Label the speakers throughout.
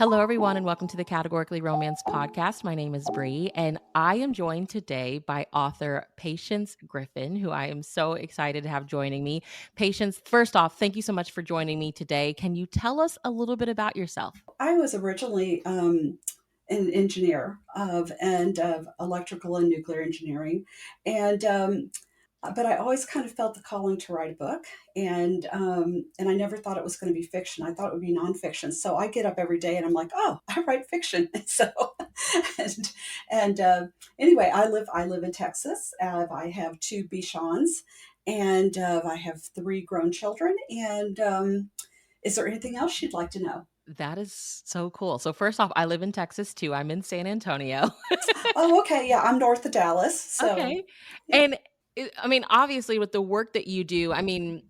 Speaker 1: Hello, everyone, and welcome to the Categorically Romance podcast. My name is Bree, and I am joined today by author Patience Griffin, who I am so excited to have joining me. Patience, first off, thank you so much for joining me today. Can you tell us a little bit about yourself?
Speaker 2: I was originally an engineer of electrical and nuclear engineering, and but I always kind of felt the calling to write a book, and I never thought it was going to be fiction. I thought it would be nonfiction. So I get up every day and I'm like, oh, I write fiction. So and and anyway, I live in Texas. I have two Bichons, and I have three grown children. And is there anything else you'd like to know?
Speaker 1: That is so cool. So, first off, I live in Texas too. I'm in San Antonio.
Speaker 2: Oh, okay. Yeah, I'm north of Dallas. So,
Speaker 1: Okay.
Speaker 2: yeah.
Speaker 1: And I mean, obviously, with the work that you do, I mean,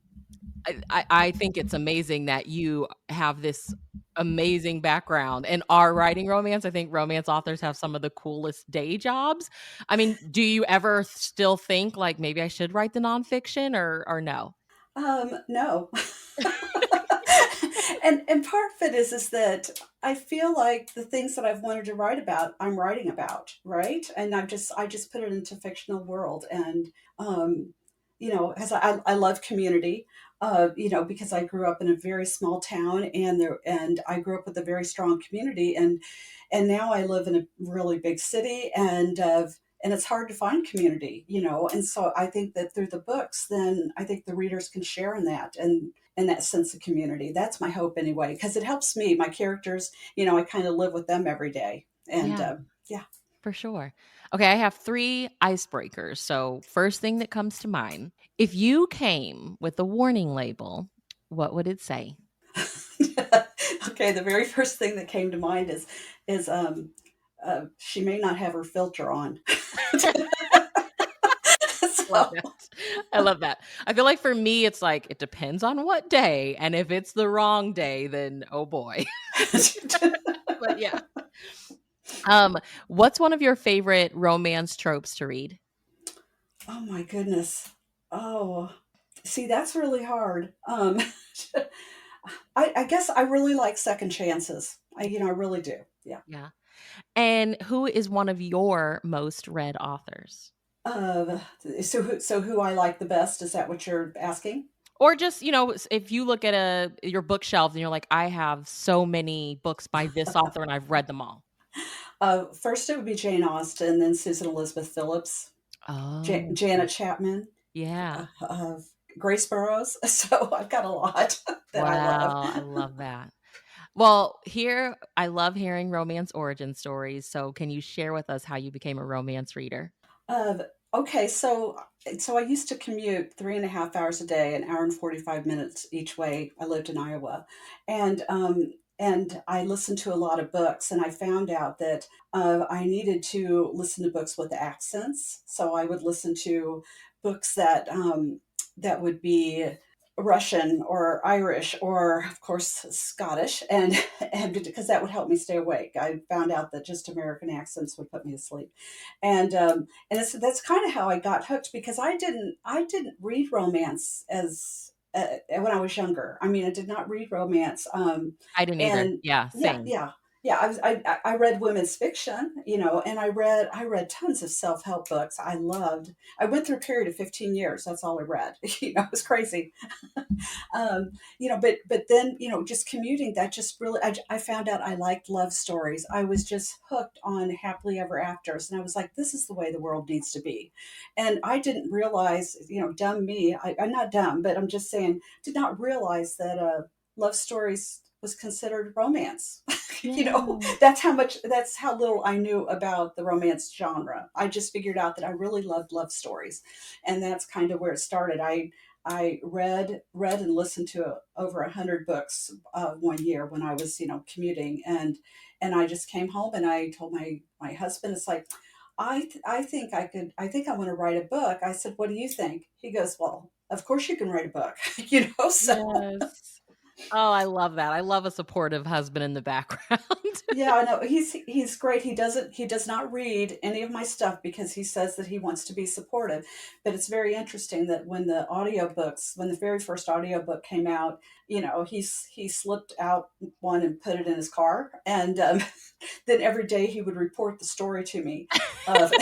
Speaker 1: I think it's amazing that you have this amazing background and are writing romance. I think romance authors have some of the coolest day jobs. I mean, do you ever still think like maybe I should write the nonfiction or no?
Speaker 2: No. And part of it is that I feel like the things that I've wanted to write about, I'm writing about, right? And I just put it into fictional world, and um, as I love community, because I grew up in a very small town, and I grew up with a very strong community, and now I live in a really big city, and it's hard to find community, and so I think that through the books, then I think the readers can share in that, and that sense of community. That's my hope anyway, because it helps me, my characters, I kind of live with them every day. And
Speaker 1: Yeah,
Speaker 2: yeah.
Speaker 1: for sure. Okay, I have 3 icebreakers. So, first thing that comes to mind, if you came with a warning label, what would it say?
Speaker 2: Okay, the very first thing that came to mind is she may not have her filter on.
Speaker 1: Love
Speaker 2: So
Speaker 1: that. I love that. I feel like for me, it's like, it depends on what day, and if it's the wrong day, then oh boy. But yeah. Um, what's one of your favorite romance tropes to read?
Speaker 2: oh my goodness. Oh, see, that's really hard. I guess I really like second chances. I really do. Yeah.
Speaker 1: Yeah. And who is one of your most read authors?
Speaker 2: Uh, so who I like the best? Is that what you're asking?
Speaker 1: Or just, if you look at your bookshelf and you're like, "I have so many books by this author and I've read them all."
Speaker 2: First, it would be Jane Austen, then Susan Elizabeth Phillips,
Speaker 1: Oh,
Speaker 2: Janet Chapman,
Speaker 1: yeah.
Speaker 2: uh, Grace Burrows. So I've got a lot that I love.
Speaker 1: Wow, I love that. Well, here I love hearing romance origin stories, so can you share with us how you became a romance reader?
Speaker 2: Uh, okay, so I used to commute 3.5 hours a day, an hour and 45 minutes each way. I lived in Iowa, and I listened to a lot of books, and I found out that I needed to listen to books with accents. So I would listen to books that would be Russian or Irish or, of course, Scottish, and because that would help me stay awake. I found out that just American accents would put me to sleep, and that's kind of how I got hooked, because I didn't read romance as when I was younger. I mean, I did not read romance,
Speaker 1: I didn't either.
Speaker 2: and
Speaker 1: Yeah,
Speaker 2: yeah,
Speaker 1: same.
Speaker 2: yeah. Yeah, I read women's fiction, and I read tons of self help books. I went through a period of 15 years. That's all I read. It was crazy. But then, just commuting, that just really, I found out I liked love stories. I was just hooked on happily ever afters, and I was like, this is the way the world needs to be. And I didn't realize, dumb me. I'm not dumb, but I'm just saying, did not realize that love stories was considered romance.
Speaker 1: Yeah.
Speaker 2: That's how little I knew about the romance genre. I just figured out that I really loved love stories, and that's kind of where it started. I read and listened to over 100 books one year when I was, commuting, and I just came home and I told my husband, it's like, I think I want to write a book. I said, what do you think? He goes, well, of course you can write a book, so
Speaker 1: Yes. Oh, I love that. I love a supportive husband in the background.
Speaker 2: Yeah, I know. He's great. He does not read any of my stuff because he says that he wants to be supportive. But it's very interesting that when the very first audiobook came out, he slipped out one and put it in his car, and then every day he would report the story to me of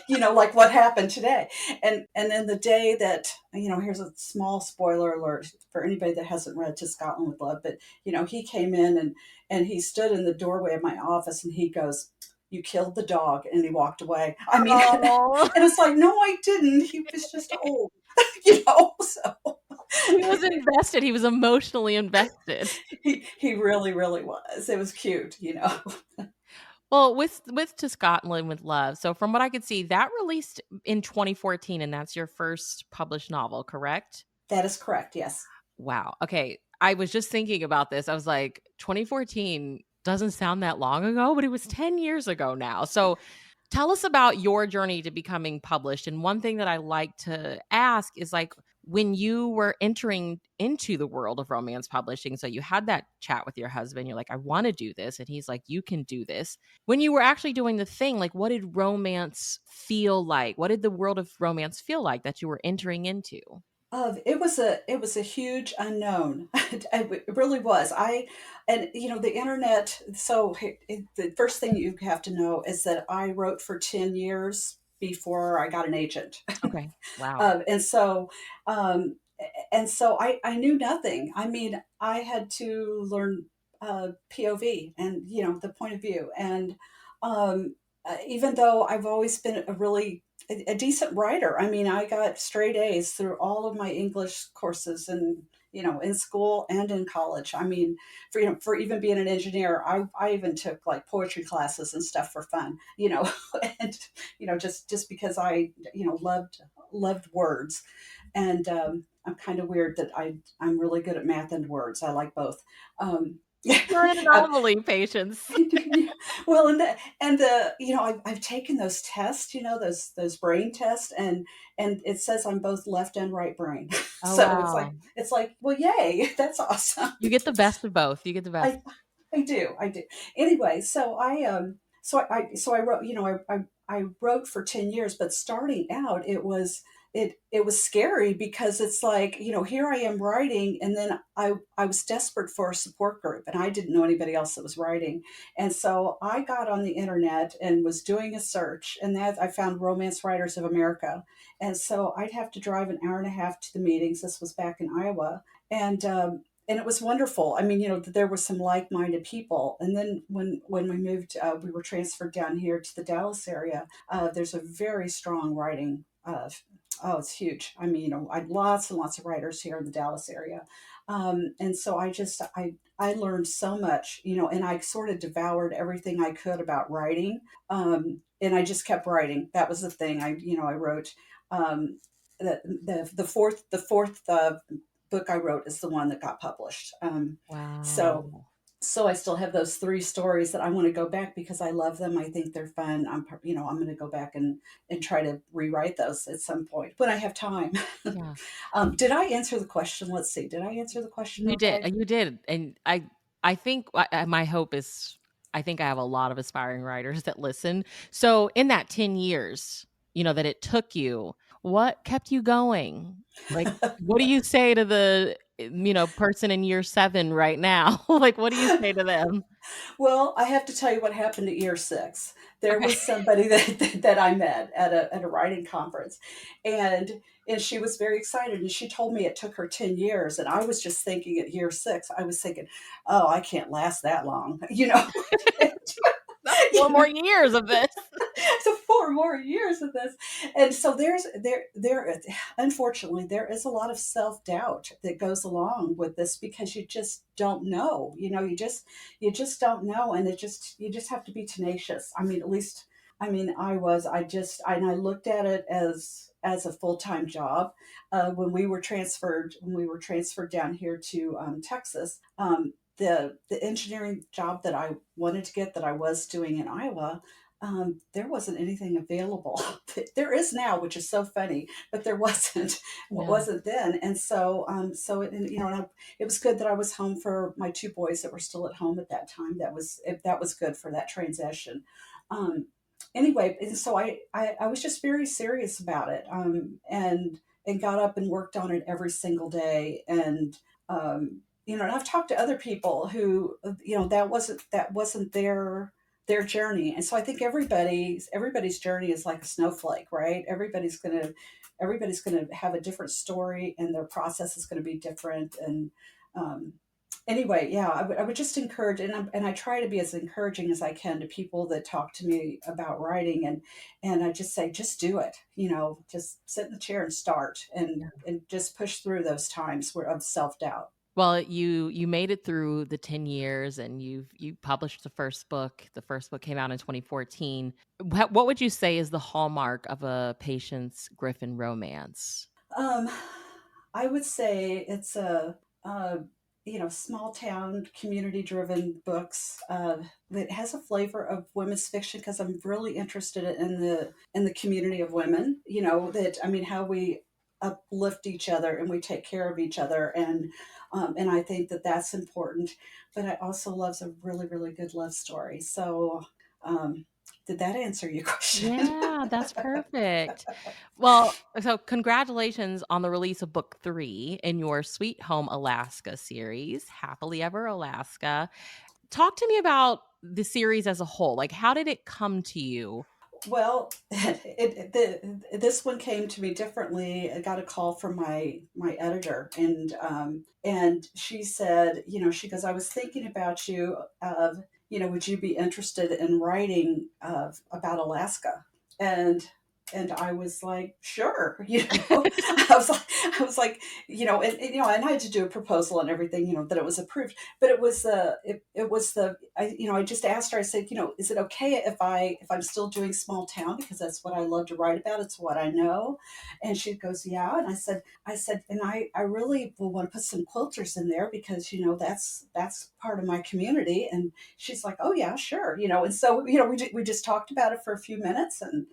Speaker 2: like what happened today. And then the day that, here's a small spoiler alert for anybody that hasn't read To Scotland with Love, but he came in and he stood in the doorway of my office and he goes, "You killed the dog," and he walked away. I mean, and
Speaker 1: Oh,
Speaker 2: it's like, no, I didn't. He was just old, so
Speaker 1: he was invested. He was emotionally invested.
Speaker 2: he really, really was. It was cute.
Speaker 1: Well, with To Scotland with Love, so from what I could see, that released in 2014, and that's your first published novel, correct?
Speaker 2: That is correct. Yes.
Speaker 1: Wow. Okay. I was just thinking about this. I was like, 2014 doesn't sound that long ago, but it was 10 years ago now. So tell us about your journey to becoming published. And one thing that I like to ask is like when you were entering into the world of romance publishing, so you had that chat with your husband, you're like, I want to do this. And he's like, you can do this. When you were actually doing the thing, like what did romance feel like? What did the world of romance feel like that you were entering into?
Speaker 2: It was a huge unknown. It really was. And the internet. So the first thing you have to know is that I wrote for 10 years before I got an agent.
Speaker 1: Okay. Wow.
Speaker 2: And so I knew nothing. I mean, I had to learn POV and the point of view. And even though I've always been a decent writer. I mean, I got straight A's through all of my English courses and in school and in college. I mean, for even being an engineer, I even took like poetry classes and stuff for fun. And just because I loved words. And I'm kind of weird that I'm really good at math and words. I like both. Yeah.
Speaker 1: You're an anomaly, Patience.
Speaker 2: Yeah. Well, I've taken those tests, those brain tests, and it says I'm both left and right brain.
Speaker 1: Oh,
Speaker 2: So
Speaker 1: wow.
Speaker 2: it's like, well, yay, that's awesome.
Speaker 1: You get the best of both. You get the best.
Speaker 2: I I do. Anyway, so I wrote, I wrote for 10 years, but starting out, it was scary because it's like, here I am writing, and then I was desperate for a support group, and I didn't know anybody else that was writing. And so I got on the internet and was doing a search, and that I found Romance Writers of America. And so I'd have to drive an hour and a half to the meetings. This was back in Iowa. And it was wonderful. I mean, there were some like-minded people. And then when we moved, we were transferred down here to the Dallas area. There's a very strong writing. Oh, it's huge. I mean, I had lots and lots of writers here in the Dallas area. And so I learned so much, and I sort of devoured everything I could about writing. And I just kept writing. That was the thing. I wrote. The fourth book I wrote is the one that got published. So
Speaker 1: Wow.
Speaker 2: so I still have those three stories that I want to go back because I love them. I think they're fun. I'm going to go back and try to rewrite those at some point when I have time.
Speaker 1: Yeah.
Speaker 2: Did I answer the question? Let's see. Did I answer the question
Speaker 1: You did,
Speaker 2: okay?
Speaker 1: you did, and I think my hope is I think I have a lot of aspiring writers that listen. So in that 10 years, that it took you, what kept you going? Like, what do you say to the, person in year 7 right now? Like, what do you say to them?
Speaker 2: Well, I have to tell you what happened at year 6. There
Speaker 1: Okay.
Speaker 2: was somebody that I met at a writing conference, and she was very excited, and she told me it took her 10 years, and I was just thinking at year 6, I was thinking, "Oh, I can't last that long."
Speaker 1: That's 4
Speaker 2: You know?
Speaker 1: more years of this.
Speaker 2: So 4 more years of this. And so there unfortunately there is a lot of self-doubt that goes along with this because you just don't know. You just don't know, and you just have to be tenacious. I mean, at least I looked at it as a full-time job. When we were transferred down here to Texas, the engineering job that I wanted to get, that I was doing in Iowa, there wasn't anything available. There is now, which is so funny, but there wasn't
Speaker 1: Yeah.
Speaker 2: wasn't then. And so, you know, it was good that I was home for my two boys that were still at home at that time. That was good for that transition. Um, anyway, and so I was just very serious about it, and got up and worked on it every single day. And you know, and I've talked to other people who, you know, that wasn't their journey. And so I think everybody's journey is like a snowflake, right? Everybody's gonna have a different story, and their process is going to be different. And um, anyway, yeah, I would just encourage, and I try to be as encouraging as I can to people that talk to me about writing. And I just say, just do it. You know, just sit in the chair and start, and just push through those times where of self doubt.
Speaker 1: Well, you made it through the 10 years and you published the first book. The first book came out in 2014. What would you say is the hallmark of a Patience Griffin romance?
Speaker 2: Um, I would say it's a you know, small town, community driven books that has a flavor of women's fiction, because I'm really interested in the community of women. You know, that I mean, how we uplift each other and we take care of each other, and I think that that's important. But I also love a really good love story. So, did that answer your question?
Speaker 1: Yeah, that's perfect. Well, so congratulations on the release of book 3 in your Sweet Home Alaska series, Happily Ever Alaska. Talk to me about the series as a whole. Like, how did it come to you?
Speaker 2: Well, this one came to me differently. I got a call from my editor, and she said, you know, she goes, I was thinking about you. You know, would you be interested in writing about Alaska? And and I was like, sure. You know, I was like, you know, you know, and I had to do a proposal and everything, you know, that it was approved. But it was you know, I just asked her, I said, you know, is it okay if I'm still doing small town, because that's what I love to write about, it's what I know. And she goes, yeah. And I said, and I really will want to put some quilters in there, because you know that's part of my community. And she's like, oh yeah, sure. You know, and so, you know, we just talked about it for a few minutes. And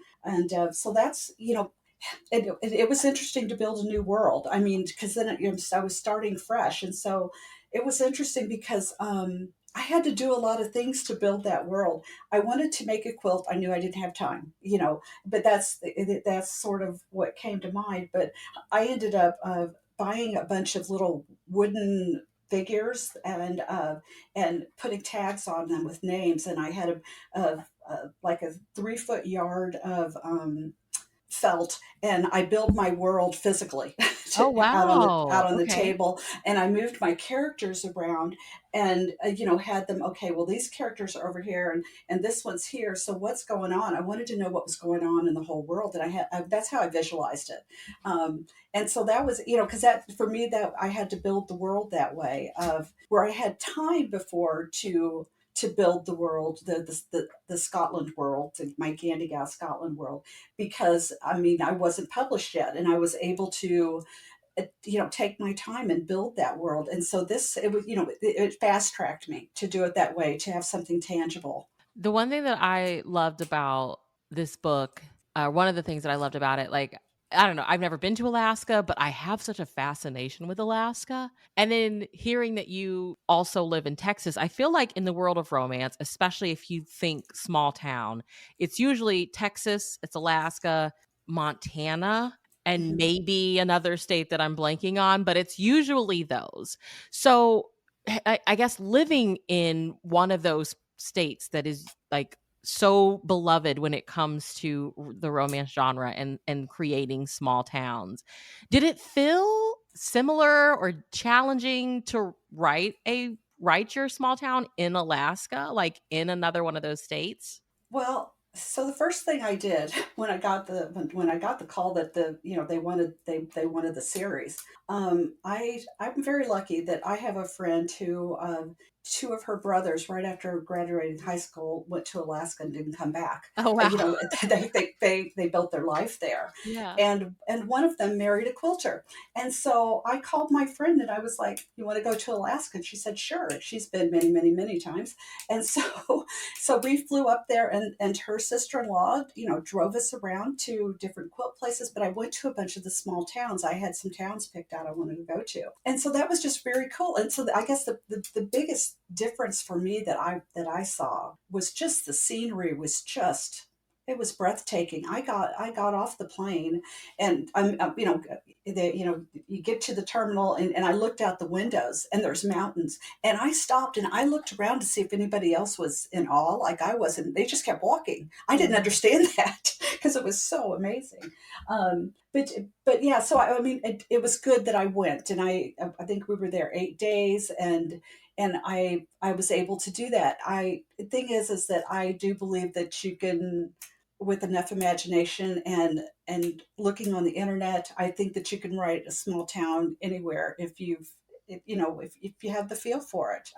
Speaker 2: so that's, you know, it was interesting to build a new world. I mean, because then you know, I was starting fresh. And so it was interesting because I had to do a lot of things to build that world. I wanted to make a quilt. I knew I didn't have time, you know, but that's sort of what came to mind. But I ended up buying a bunch of little wooden figures, and putting tags on them with names. And I had like a 3 foot yard of felt, and I built my world physically
Speaker 1: Oh,
Speaker 2: out
Speaker 1: wow.
Speaker 2: on the
Speaker 1: Okay.
Speaker 2: table. And I moved my characters around, and you know, had them, okay, well, these characters are over here, and this one's here, so what's going on? I wanted to know what was going on in the whole world. And that's how I visualized it. And so that was, you know, because that for me, that I had to build the world that way, of where I had time before to build the world, the Scotland world, my Gandigal Scotland world, because I mean, I wasn't published yet, and I was able to, you know, take my time and build that world. And so it was, you know, it fast tracked me to do it that way, to have something tangible.
Speaker 1: The one thing that I loved about this book, one of the things that I loved about it, like, I don't know, I've never been to Alaska, but I have such a fascination with Alaska. And then hearing that you also live in Texas, I feel like in the world of romance, especially if you think small town, it's usually Texas, it's Alaska, Montana, and
Speaker 2: Mhm.
Speaker 1: maybe another state that I'm blanking on, but it's usually those. So I guess living in one of those states that is like so beloved when it comes to the romance genre and creating small towns. Did it feel similar or challenging to write your small town in Alaska, like in another one of those states?
Speaker 2: Well, so the first thing I did when I got the call that you know, they wanted the series. I'm very lucky that I have a friend who two of her brothers, right after graduating high school, went to Alaska and didn't come back.
Speaker 1: Oh, wow.
Speaker 2: You know, they built their life there,
Speaker 1: Yeah.
Speaker 2: and one of them married a quilter. And so I called my friend and I was like, "You want to go to Alaska?" And she said, "Sure." She's been many, many, many times. And so so we flew up there, and her sister-in-law, you know, drove us around to different quilt places. But I went to a bunch of the small towns. I had some towns picked out I wanted to go to, and so that was just very cool. And so I guess the biggest difference for me that I saw was just the scenery was just, it was breathtaking. I got off the plane, and you know, you know, you get to the terminal, and I looked out the windows and there's mountains, and I stopped and I looked around to see if anybody else was in awe like I was, and they just kept walking. I didn't
Speaker 1: Yeah.
Speaker 2: understand that because it was so amazing. But yeah, so I mean, it was good that I went, and I think we were there 8 days, and I was able to do that. I The thing is that I do believe that you can, with enough imagination and looking on the internet, I think that you can write a small town anywhere if you know, if you have the feel for it.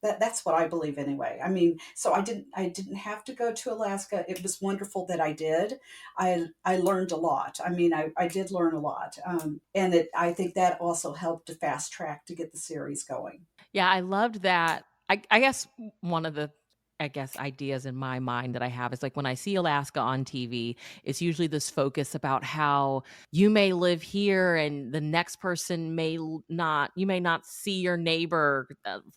Speaker 2: That's what I believe anyway. I mean, so I didn't have to go to Alaska. It was wonderful that I did. I learned a lot. I mean, I did learn a lot, and I think that also helped to fast track to get the series going.
Speaker 1: Yeah, I loved that. I guess one of the, I guess, ideas in my mind that I have is like when I see Alaska on TV, it's usually this focus about how you may live here and the next person may not, you may not see your neighbor.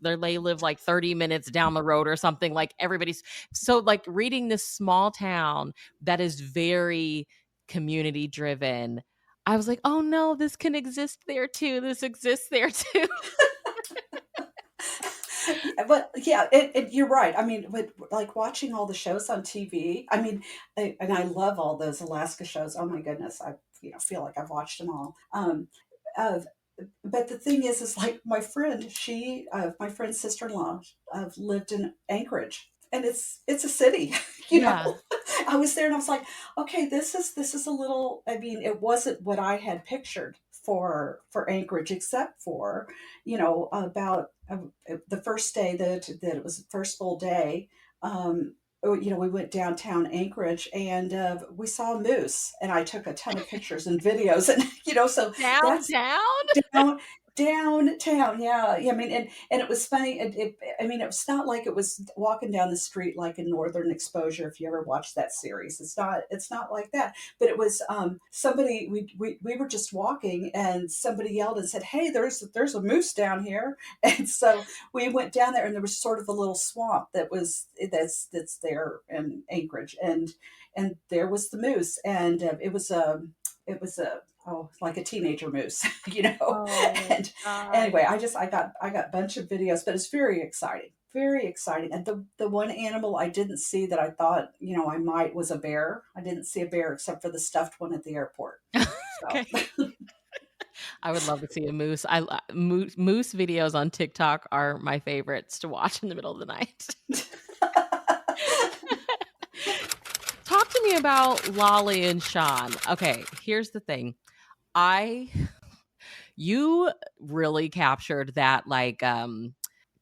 Speaker 1: They live like 30 minutes down the road or something. Like everybody's so like reading this small town that is very community driven. I was like, oh no, this can exist there too. This exists there too.
Speaker 2: But yeah, you're right. I mean, with like watching all the shows on TV, I mean, and I love all those Alaska shows. Oh my goodness, I, you know, feel like I've watched them all. Uh, but the thing is like my friend's sister-in-law, lived in Anchorage, and it's a city, you
Speaker 1: Yeah.
Speaker 2: know. I was there and I was like, okay, this is a little. I mean, it wasn't what I had pictured for Anchorage, except for, you know, about the first day that it was the first full day. You know, we went downtown Anchorage, and we saw a moose, and I took a ton of pictures and videos, and you know, so that's
Speaker 1: Downtown?
Speaker 2: down downtown, yeah, yeah, I mean, and it was funny, I mean, it's not like it was walking down the street like in Northern Exposure, if you ever watched that series. It's not like that, but it was, somebody we were just walking, and somebody yelled and said, "Hey, there's a moose down here." And so we went down there, and there was sort of a little swamp that's there in Anchorage, and there was the moose, and it was a oh, like a teenager moose, you know.
Speaker 1: Oh
Speaker 2: And
Speaker 1: god.
Speaker 2: anyway, I got a bunch of videos, but it's very exciting. And the one animal I didn't see that I thought, you know, I might, was a bear. I didn't see a bear except for the stuffed one at the airport. So
Speaker 1: Okay. I would love to see a moose. Moose videos on TikTok are my favorites to watch in the middle of the night. Talk to me about Lolly and Sean. Okay, here's the thing. I You really captured that, like,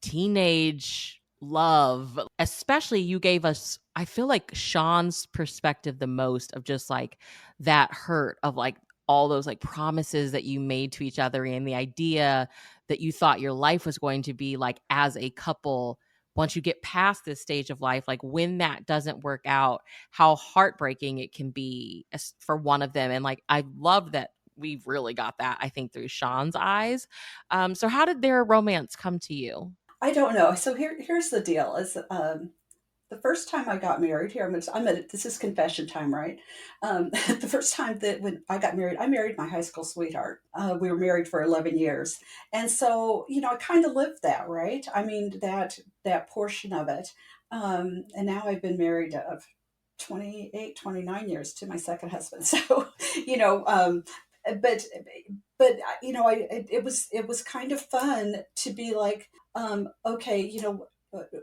Speaker 1: teenage love, especially you gave us, I feel like, Sean's perspective the most of just, like, that hurt of, like, all those, like, promises that you made to each other and the idea that you thought your life was going to be like as a couple once you get past this stage of life, like, when that doesn't work out, how heartbreaking it can be for one of them, and, like, I love that we've really got that, I think, through Sean's eyes. So how did their romance come to you?
Speaker 2: I don't know. So here's the deal: is the first time I got married, here this is confession time, right? The first time that when I got married, I married my high school sweetheart. We were married for 11 years, and so, you know, I kind of lived that, right? I mean, that portion of it. And now I've been married 28, 29 years to my second husband. So, you know, but you know, it was kind of fun to be like, okay, you know,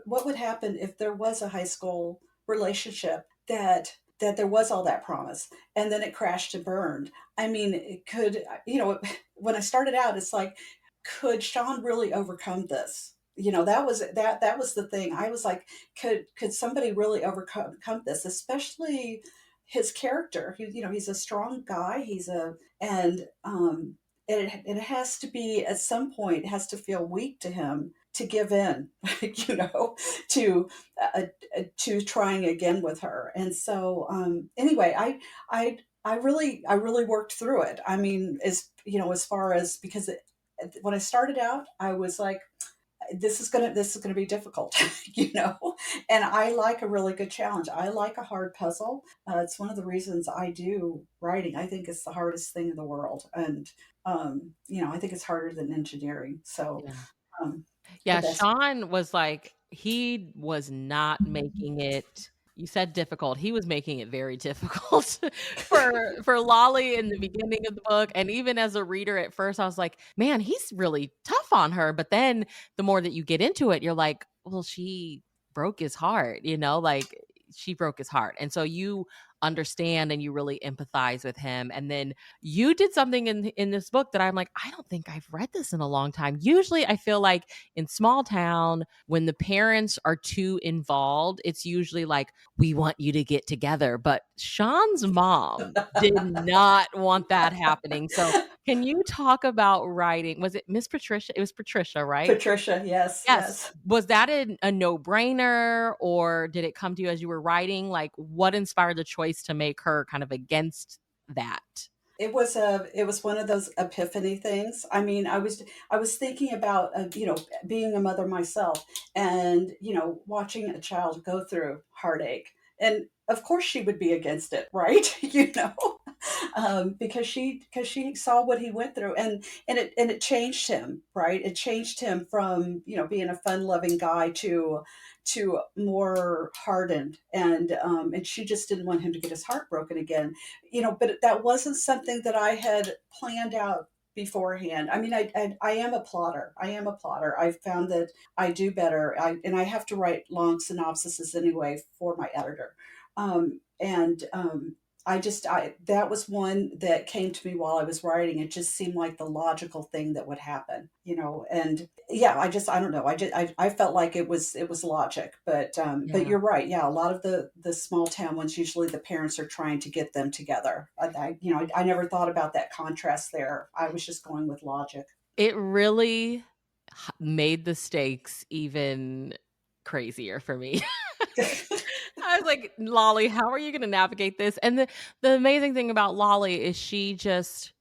Speaker 2: what would happen if there was a high school relationship that there was all that promise, and then it crashed and burned. I mean, it could, you know, when I started out, it's like, could Sean really overcome this? that was the thing. I was like, could somebody really overcome this, especially his character? He's a strong guy. And it has to be, at some point, it has to feel weak to him to give in, you know, to uh, to trying again with her. And so, anyway, I really worked through it. I mean, as far as, because when I started out, I was like, this is gonna be difficult, And I like a really good challenge. I like a hard puzzle. It's one of the reasons I do writing. I think it's the hardest thing in the world, and I think it's harder than engineering. So,
Speaker 1: Yeah.
Speaker 2: um,
Speaker 1: Yeah,
Speaker 2: but that's
Speaker 1: Sean was like he was not making it, you said difficult, he was making it very difficult for Lolly in the beginning of the book, and even as a reader at first, I was like, "Man, he's really tough on her," but then the more that you get into it, you're like, "Well, she broke his heart," like, she broke his heart, and so you understand and you really empathize with him, and then you did something in this book that I'm like, "I don't think I've read this in a long time." Usually, I feel like in small town, when the parents are too involved, it's usually like, we want you to get together. But Sean's mom did not want that happening. So, can you talk about writing? Was it Miss Patricia? It was Patricia, right?
Speaker 2: Patricia. Yes,
Speaker 1: Yes.
Speaker 2: yes.
Speaker 1: Was that a no brainer, or did it come to you as you were writing? Like, what inspired the choice to make her kind of against that?
Speaker 2: It was one of those epiphany things. I mean, I was thinking about, being a mother myself, and watching a child go through heartache, and of course she would be against it, right? Because she saw what he went through, and it changed him, right? It changed him from being a fun loving guy to more hardened, and she just didn't want him to get his heart broken again. But that wasn't something that I had planned out beforehand. I mean, I am a plotter. I am a plotter. I've found that I do better. And I have to write long synopsises anyway for my editor. And I that was one that came to me while I was writing. It just seemed like the logical thing that would happen, and yeah, I don't know. I felt like it was logic, but
Speaker 1: Yeah.
Speaker 2: you're right. Yeah, a lot of the small town ones, usually the parents are trying to get them together. I never thought about that contrast there. I was just going with logic.
Speaker 1: It really made the stakes even crazier for me. I was like, "Lolly, how are you gonna navigate this?" And the amazing thing about Lolly is she just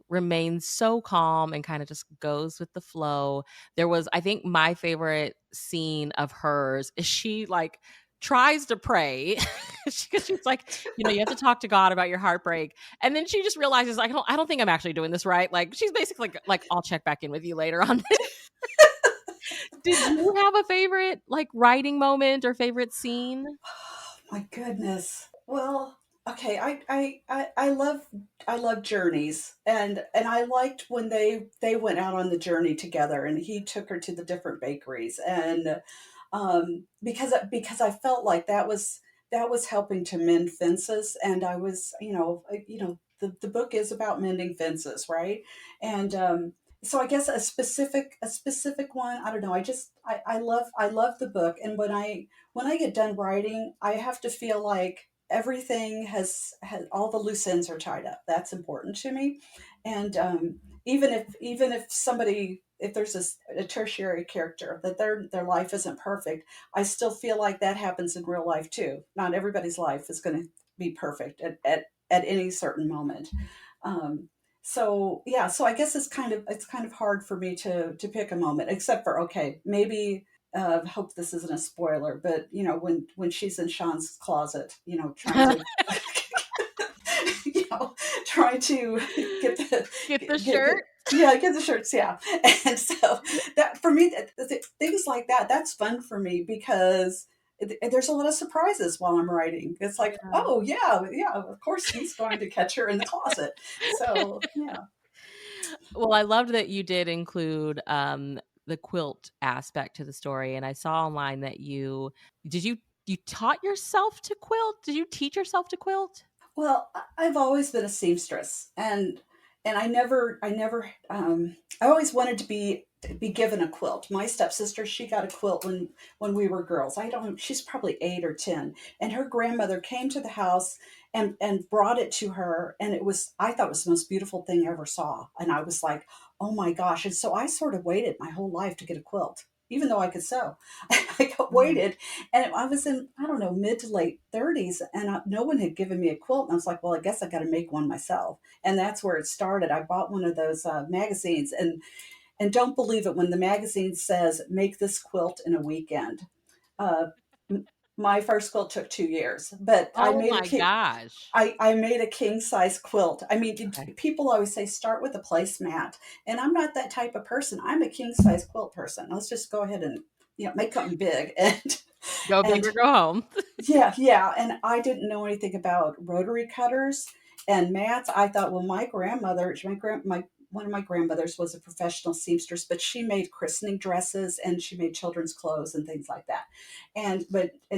Speaker 1: remains so calm and kinda just goes with the flow. There was, I think, my favorite scene of hers is she, like, tries to pray because she's like, "You have to talk to God about your heartbreak," and then she just realizes, "I don't think I'm actually doing this right." Like, she's basically like, "I'll check back in with you later on." Did you have a favorite, like, writing moment or favorite scene?
Speaker 2: My goodness. Well, okay, I love journeys, and I liked when they went out on the journey together, and he took her to the different bakeries, and because I felt like that was helping to mend fences, and I was, the book is about mending fences, right? And so I guess a specific one, I don't know. I love the book, and when I get done writing, I have to feel like everything has all the loose ends are tied up. That's important to me, and even if somebody, if there's a tertiary character that their life isn't perfect, I still feel like that happens in real life too. Not everybody's life is going to be perfect at any certain moment. Um, so yeah, so I guess it's kind of hard for me to pick a moment, except for, okay, maybe, hope this isn't a spoiler, but when she's in Sean's closet, trying to, you know, trying to get the
Speaker 1: Get the
Speaker 2: get
Speaker 1: shirt?
Speaker 2: yeah, get the shirts, yeah. And so that for me, things like that, that's fun for me because there's a lot of surprises while I'm writing. It's like,
Speaker 1: Yeah.
Speaker 2: oh yeah, yeah, of course he's going to catch her in the closet. So yeah.
Speaker 1: Well, I loved that you did include, the quilt aspect to the story, and I saw online that you taught yourself to quilt? Did you teach yourself to quilt?
Speaker 2: Well, I've always been a seamstress, and and I always wanted to be given a quilt. My stepsister, she got a quilt when we were girls. I don't She's probably 8 or 10, and her grandmother came to the house and brought it to her, and I thought it was the most beautiful thing I ever saw, and I was like, oh my gosh. And so I sort of waited my whole life to get a quilt, even though I could sew. I got
Speaker 1: Mm.
Speaker 2: waited, and I was in, I don't know, mid to late 30s, and no one had given me a quilt, and I was like, well, I guess I got to make one myself. And that's where it started. I bought one of those magazines, and don't believe it when the magazine says make this quilt in a weekend. Uh, my first quilt took 2 years, but
Speaker 1: Oh my gosh.
Speaker 2: I made a king size quilt. I mean,
Speaker 1: Okay.
Speaker 2: people always say start with a placemat, and I'm not that type of person. I'm a king size quilt person. Let's just go ahead and make something big.
Speaker 1: Go big or
Speaker 2: And
Speaker 1: go home.
Speaker 2: yeah, yeah. And I didn't know anything about rotary cutters and mats. I thought, well, my grandmother, my one of my grandmothers was a professional seamstress, but she made christening dresses and she made children's clothes and things like that. And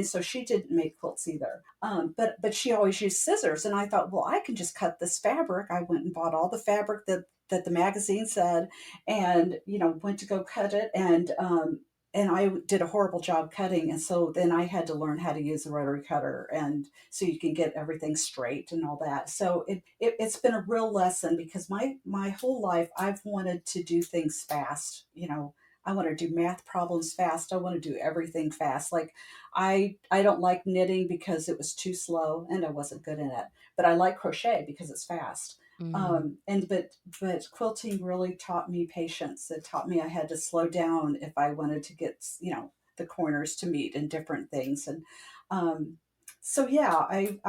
Speaker 2: so she didn't make quilts either. But she always used scissors, and I thought, well, I can just cut this fabric. I went and bought all the fabric that the magazine said, and went to go cut it, and I did a horrible job cutting. And so then I had to learn how to use a rotary cutter, and so you can get everything straight and all that. So it's been a real lesson, because my whole life I've wanted to do things fast. I want to do math problems fast. I want to do everything fast. Like I don't like knitting because it was too slow and I wasn't good in it. But I like crochet because it's fast.
Speaker 1: Mm.
Speaker 2: And but quilting really taught me patience. It taught me I had to slow down if I wanted to get the corners to meet and different things. And um, so yeah, I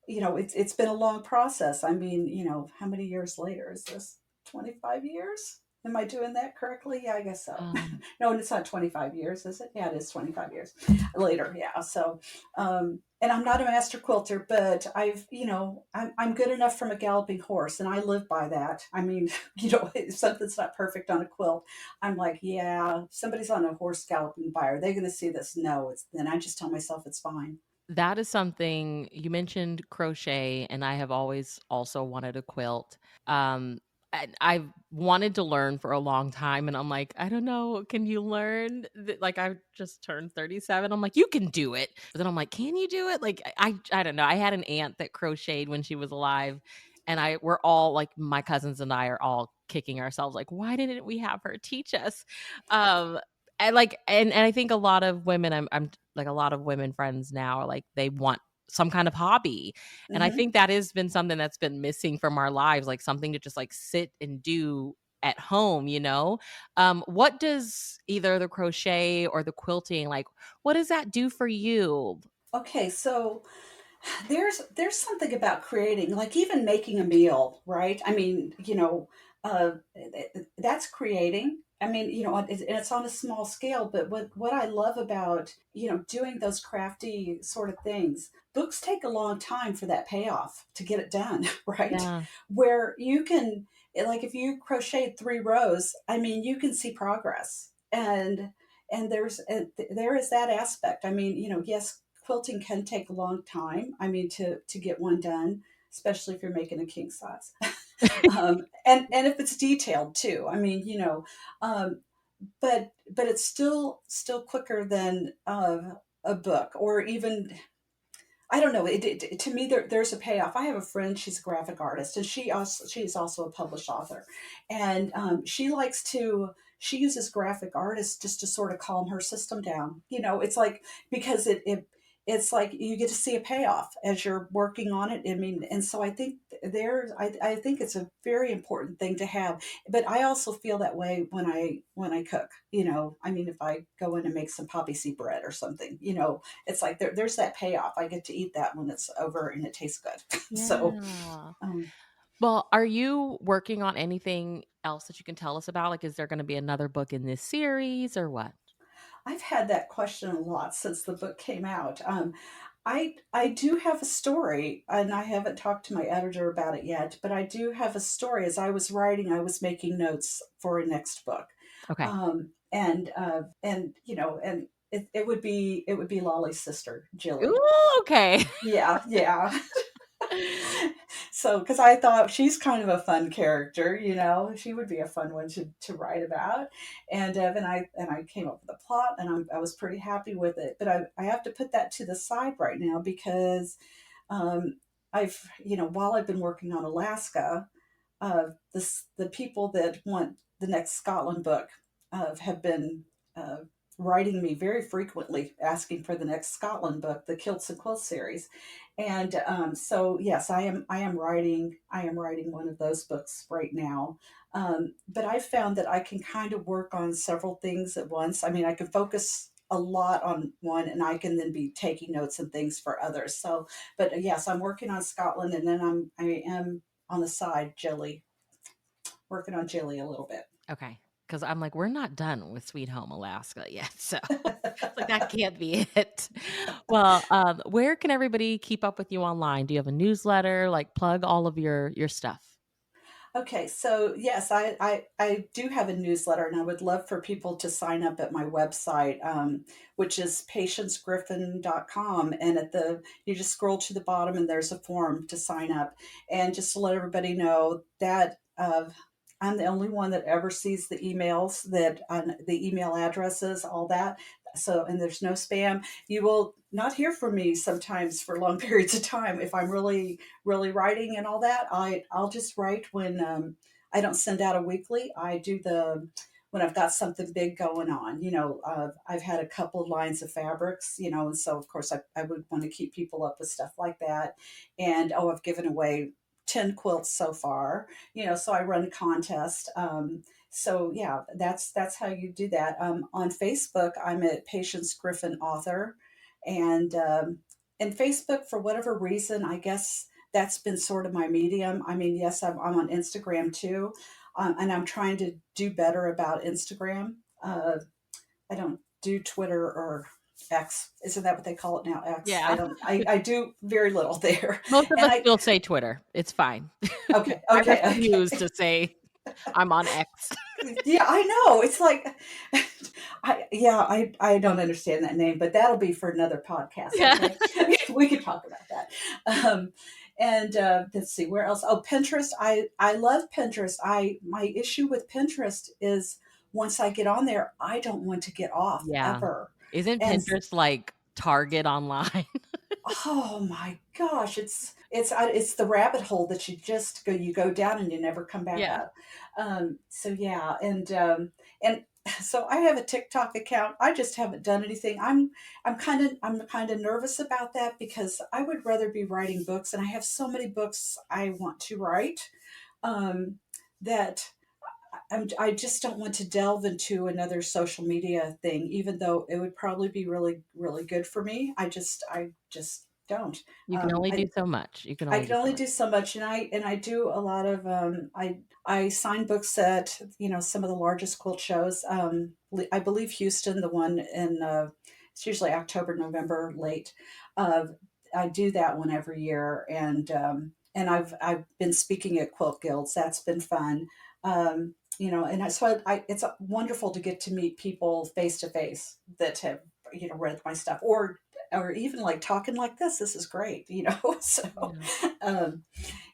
Speaker 2: it's been a long process. I mean, how many years later is this? 25 years? Am I doing that correctly? Yeah, I guess so.
Speaker 1: Um,
Speaker 2: No, it's not 25 years, is it? Yeah, it is 25 years later. Yeah. So, and I'm not a master quilter, but I'm good enough from a galloping horse, and I live by that. I mean, if something's not perfect on a quilt, I'm like, yeah, if somebody's on a horse galloping by, are they going to see this? No, then I just tell myself it's fine.
Speaker 1: that is something you mentioned crochet, and I have always also wanted a quilt. And I've wanted to learn for a long time, and I'm like, I don't know, can you learn? Like, I just turned 37. I'm like, you can do it. But then I'm like, can you do it? Like, I don't know. I had an aunt that crocheted when she was alive, and we're all like, my cousins and I are all kicking ourselves, like, why didn't we have her teach us? Um, and I think a lot of women, I'm like, a lot of women friends now are like, they want some kind of hobby. And I
Speaker 2: Hmm.
Speaker 1: think that has been something that's been missing from our lives, like something to just like sit and do at home, you know? What does either the crochet or the quilting, like, what does that do for you?
Speaker 2: Okay, so there's something about creating, like even making a meal, right? I mean, that's creating. I mean, it's on a small scale, but what I love about, doing those crafty sort of things, books take a long time for that payoff to get it done, right?
Speaker 1: Yeah.
Speaker 2: Where you can, like, if you crocheted 3 rows, I mean, you can see progress. And there is that aspect. I mean, yes, quilting can take a long time. I mean, to get one done, especially if you're making a king size, and if it's detailed too. I mean, um, but it's still quicker than a book, or even, I don't know. To me, there's a payoff. I have a friend; she's a graphic artist, and she's also a published author, and she uses graphic artists just to sort of calm her system down. It's like, because it's like you get to see a payoff as you're working on it. I mean, and so I think I think it's a very important thing to have. But I also feel that way when I cook. I mean, if I go in and make some poppy seed bread or something, it's like there's that payoff. I get to eat that when it's over and it tastes good. So,
Speaker 1: Yeah.
Speaker 2: um,
Speaker 1: Well, are you working on anything else that you can tell us about? Like, is there going to be another book in this series or what?
Speaker 2: I've had that question a lot since the book came out. I do have a story, and I haven't talked to my editor about it yet. But I do have a story. As I was writing, I was making notes for a next book,
Speaker 1: Okay.
Speaker 2: and it would be Lolly's sister, Jilly.
Speaker 1: Ooh, okay.
Speaker 2: Yeah, yeah. So, because I thought she's kind of a fun character, she would be a fun one to write about, and I came up with a plot, and I was pretty happy with it. But I have to put that to the side right now because while I've been working on Alaska, the people that want the next Scotland book have been uh, writing me very frequently, asking for the next Scotland book, the Kilts and Quilts series, and so yes, I am writing one of those books right now. But I found that I can kind of work on several things at once. I mean, I can focus a lot on one, and I can then be taking notes and things for others. So, but yes, I'm working on Scotland, and then I am on the side, Jilly, working on Jilly a little bit.
Speaker 1: Okay. Because I'm like, we're not done with Sweet Home Alaska yet. So it's like, that can't be it. Well, where can everybody keep up with you online? Do you have a newsletter? Like, plug all of your stuff.
Speaker 2: Okay, so yes, I do have a newsletter, and I would love for people to sign up at my website, which is patientgriffin.com. And you just scroll to the bottom, and there's a form to sign up. And just to let everybody know that I'm the only one that ever sees the emails, that on the email addresses, all that. So, and there's no spam. You will not hear from me sometimes for long periods of time if I'm really writing and all that. I'll just write when I don't send out a weekly. I do the when I've got something big going on. I've had a couple of lines of fabrics. And so of course I would want to keep people up with stuff like that. And I've given away 10 quilts so far. So I run a contest. So yeah, that's how you do that. On Facebook, I'm at Patience Griffin Author, and Facebook, for whatever reason, I guess that's been sort of my medium. I mean, yes, I'm on Instagram too, and I'm trying to do better about Instagram. I don't do Twitter or X. Isn't that what they call it now? X. I
Speaker 1: Yeah.
Speaker 2: don't. I do very little there,
Speaker 1: Most of
Speaker 2: and
Speaker 1: us
Speaker 2: I.
Speaker 1: still say Twitter. It's fine.
Speaker 2: Okay,
Speaker 1: I
Speaker 2: okay,
Speaker 1: refuse
Speaker 2: okay.
Speaker 1: to say I'm on X.
Speaker 2: Yeah, I know. It's like, I don't understand that name, but that'll be for another podcast.
Speaker 1: Yeah.
Speaker 2: Okay, we could talk about that. And let's see where else. Oh, Pinterest. I love Pinterest. My issue with Pinterest is once I get on there, I don't want to get off
Speaker 1: Yeah.
Speaker 2: ever.
Speaker 1: Isn't
Speaker 2: And
Speaker 1: Pinterest like Target online?
Speaker 2: oh my gosh, it's the rabbit hole that you go down and you never come back
Speaker 1: Yeah.
Speaker 2: up. So yeah, and so I have a TikTok account. I just haven't done anything. I'm kind of nervous about that because I would rather be writing books, and I have so many books I want to write, um, that I just don't want to delve into another social media thing, even though it would probably be really, really good for me. I just don't.
Speaker 1: You can only do
Speaker 2: I
Speaker 1: so much. You can
Speaker 2: I
Speaker 1: only
Speaker 2: can
Speaker 1: do so
Speaker 2: only
Speaker 1: much.
Speaker 2: do so much, and I do a lot of I sign books at some of the largest quilt shows. I believe Houston, the one in it's usually October, November, late. Uh, I do that one every year, and I've been speaking at quilt guilds. That's been fun. It's wonderful to get to meet people face to face that have read my stuff, or even like talking like this. This is great. So
Speaker 1: Yeah.
Speaker 2: um,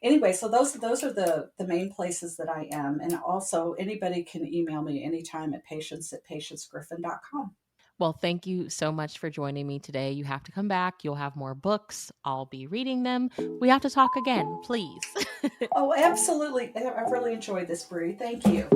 Speaker 2: anyway, so those are the main places that I am, and also anybody can email me anytime at patience@patiencegriffin.com.
Speaker 1: Well, thank you so much for joining me today. You have to come back. You'll have more books. I'll be reading them. We have to talk again, please.
Speaker 2: Oh, absolutely! I've really enjoyed this, Bree. Thank you.